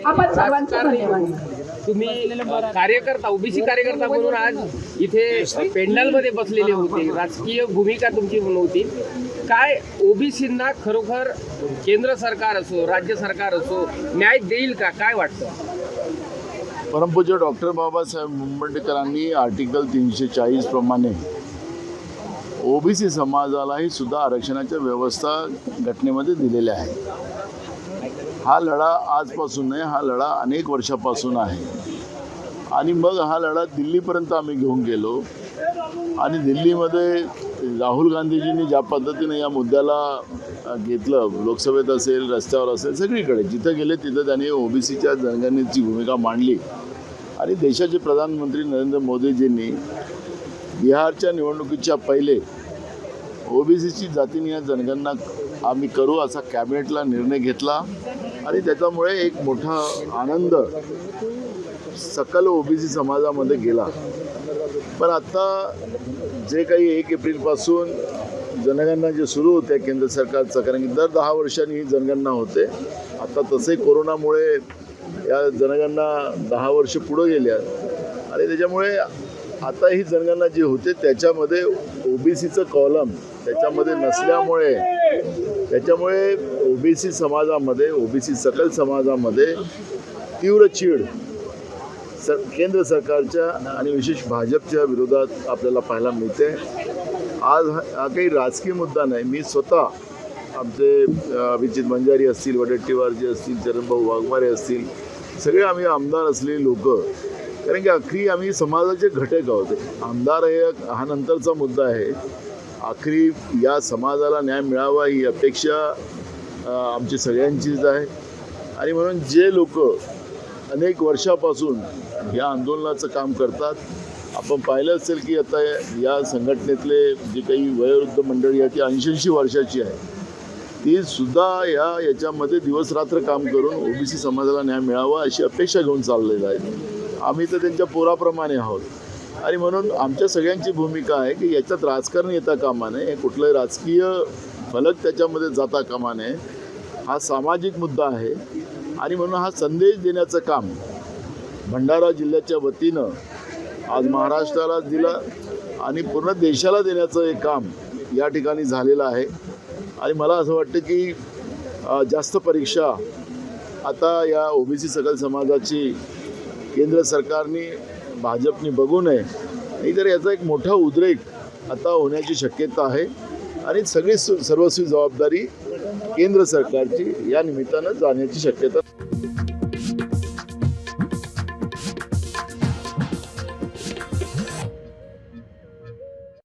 आपण सर्वांचे धन्यवाद. तुम्ही कार्यकर्ता ओबीसी कार्यकर्ता म्हणून आज इथे पेंडॉलमध्ये बसलेले होते, राजकीय भूमिका तुमची नव्हती. काय ओबीसींना खरोखर केंद्र सरकार असो राज्य सरकार असो न्याय देईल का, काय वाटतं? परमपूज्य डॉक्टर बाबासाहेब आंबेडकरांनी आर्टिकल 340 प्रमाणे ओबीसी समाजालाही सुद्धा आरक्षणाच्या व्यवस्था घटनेमध्ये दिलेल्या आहे. हा लढा आजपासून नाही, हा लढा अनेक वर्षापासून आहे. आणि मग हा लढा दिल्लीपर्यंत आम्ही घेऊन गेलो आणि दिल्लीमध्ये राहुल गांधीजींनी ज्या पद्धतीने या मुद्द्याला घेतलं, लोकसभेत असेल, रस्त्यावर असेल, सगळीकडे जिथं गेले तिथं त्यांनी ओबीसीच्या जनगणनेची भूमिका मांडली. आणि देशाचे प्रधानमंत्री नरेंद्र मोदीजींनी बिहारच्या निवडणुकीच्या पहिले ओबीसीची जातीनिहाय जनगणना आम्ही करू असा कॅबिनेटला निर्णय घेतला आणि त्याच्यामुळे एक मोठा आनंद सकल ओबीसी समाजामध्ये गेला. पण आता जे काही 1 एप्रिलपासून जनगणना जे सुरू होते केंद्र सरकारचं, कारण की दर 10 वर्षांनी ही जनगणना होते. आता तसे कोरोनामुळे या जनगणना 10 वर्ष पुढे गेल्यात आणि त्याच्यामुळे आता ही जनगणना जी होते त्याच्यामध्ये ओबीसीचं कॉलम त्याच्यामध्ये नसल्यामुळे त्याच्यामुळे ओबीसी समाजामध्ये, ओबीसी सकल समाजामध्ये तीव्र चीड केंद्र सरकारच्या आणि विशेष भाजपच्या विरोधात आपल्याला पाहायला मिळते. आज हा काही राजकीय मुद्दा नाही. मी स्वतः आमचे अभिजित बंजारी असतील, वडेट्टीवारजी असतील, चरणभाऊ वाघमारे असतील, सगळे आम्ही आमदार असलेली लोक, कारण की आखरी आम्ही समाजाचे घटक आहोत. आमदार हा नंतरचा मुद्दा आहे. आखरी या समाजाला न्याय मिळावा ही अपेक्षा आमची सगळ्यांचीच आहे. आणि म्हणून जे लोक अनेक वर्षापासून या आंदोलनाचं काम करतात, आपण पाहिलं असेल की आता या संघटनेतले जे काही वयोवृद्ध मंडळी आहे ती 80-80 वर्षाची आहे, ती सुद्धा याच्यामध्ये दिवसरात्र काम करून ओबीसी समाजाला न्याय मिळावा अशी अपेक्षा घेऊन चाललेलं आहे. आम्ही तर त्यांच्या पोराप्रमाणे आहोत. आणि म्हणून आमच्या सगळ्यांची भूमिका आहे की याच्यात राजकारण येता कामा नये, कुठलंही राजकीय फलक त्याच्यामध्ये जाता कामा नये. हा सामाजिक मुद्दा आहे आणि म्हणून हा संदेश देण्याचं काम भंडारा जिल्ह्याच्या वतीनं आज महाराष्ट्राला दिला आणि पूर्ण देशाला देण्याचं एक काम या ठिकाणी झालेलं आहे. आणि मला असं वाटतं की जास्त परीक्षा आता या ओबीसी सकल समाजाची केंद्र सरकारने भाजपने बघू नये, नाहीतर याचा एक मोठा उद्रेक आता होण्याची शक्यता आहे. आणि सगळी सर्वस्वी जबाबदारी केंद्र सरकारची या निमित्तानं जाण्याची शक्यता